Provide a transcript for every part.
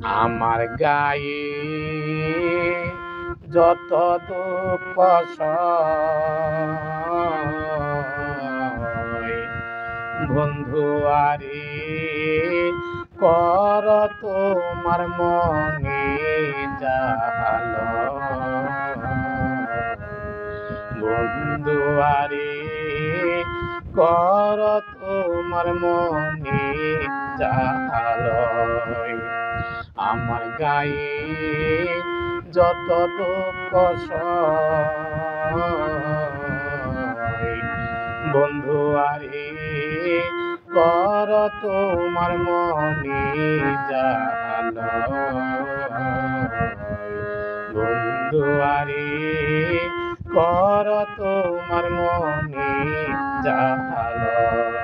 আমার গায়ে যত দুঃখ সয়, বন্ধু আরে কর তোমার মনে জাহালয়। বন্ধু আরে কর তোমার মনে জাহালয়। আমার গায়ে যত দুঃখ সয়, বন্ধু আরে কর তোমার মনে জাহালয়। বন্ধু আরে কর তোমার মনে জাহালয়।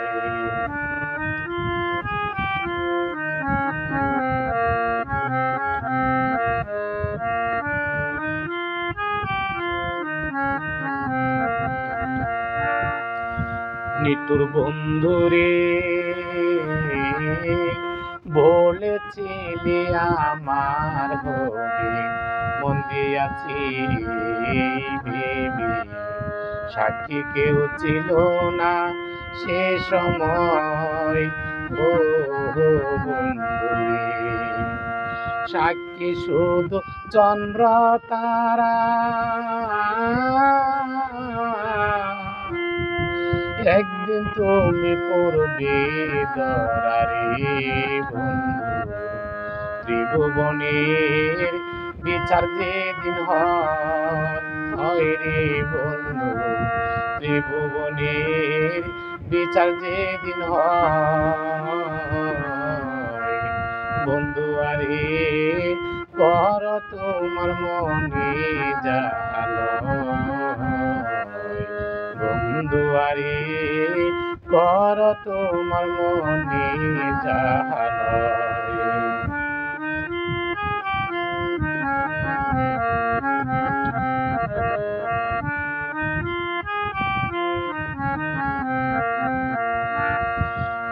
নিতুর বন্ধুরে বলেছিলে আমার হবে, মন দিয়াছি ভেবে, সাক্ষী কেউ ছিল না সে সময়। ও বন্ধুরে, সাক্ষী শুধু চন্দ্র তারা, একদিন তুমি পড়বে ধরারে। বন্ধু ত্রিভুবনের বিচার যেদিন হয় রে বন্ধু, ত্রিভুবনের বিচার যেদিন হয়। বন্ধু আরে কর তোমার মনে জাহালয়। বন্ধু আরে কর তোমার মনে জাহালয়।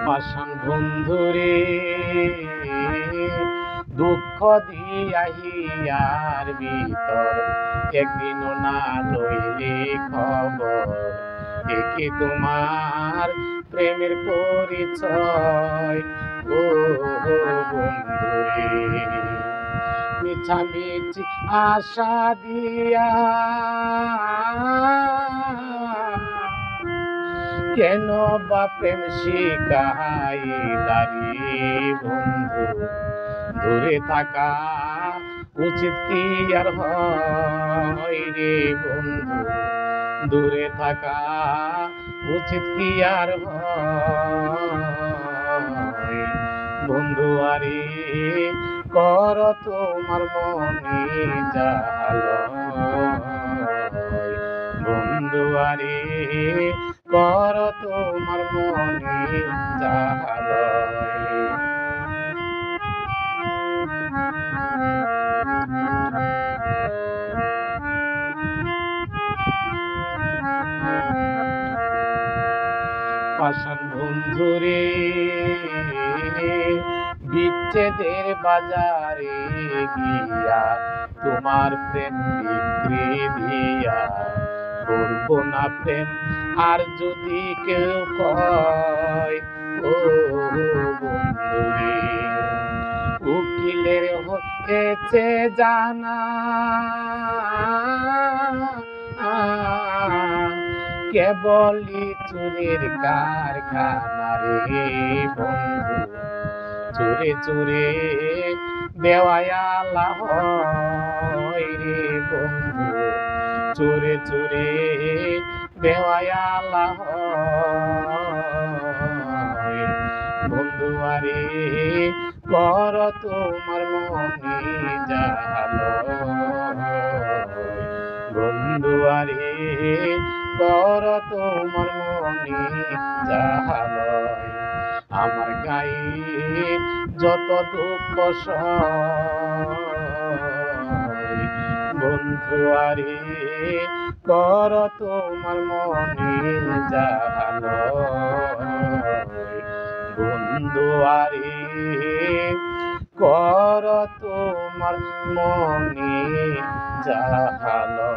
পাষাণ বন্ধুরে দুঃখ দিয়াহিয়ার ভিতর, একদিনও না লইলে খবর, একে তোমার প্রেমের পরিচয়। ও বন্ধুরে, মিছামিছি আশা দিয়া কেন বা প্রেম শিখাইলা রে বন্ধু, দূরে থাকা উচিত কি আর হয় রে বন্ধু, দূরে থাকা উচিত কি আর হয়। বন্ধু আরে কর তোমার মনে জাহালয়। বন্ধু আরে কর তোমার মনে জাহালয়। পাষাণ বন্ধুরে বিচ্ছেদের বাজারে গিয়া তোমার প্রেম বিক্রি দিয়া, করবো না প্রেম আর যদি কেউ কয়। ও বন্ধুরে, উকিলের হয়েছে জানা, কেবলই চুরির কারখানা রে বন্ধু, চুরে চুরে বেওয়ালা হয় রে বন্ধু, চুরে চুরে বেওয়ালা হয়। বন্ধু আরে কর তোমার মনে জাহালয়। বন্ধু আরে কর তোমার মনে জাহালয়। আমার গায়ে যত দুঃখ সয়, বন্ধু আরে কর তোমার মনে জাহালয়। বন্ধু আরে কর তোমার মনে যাহা লয়।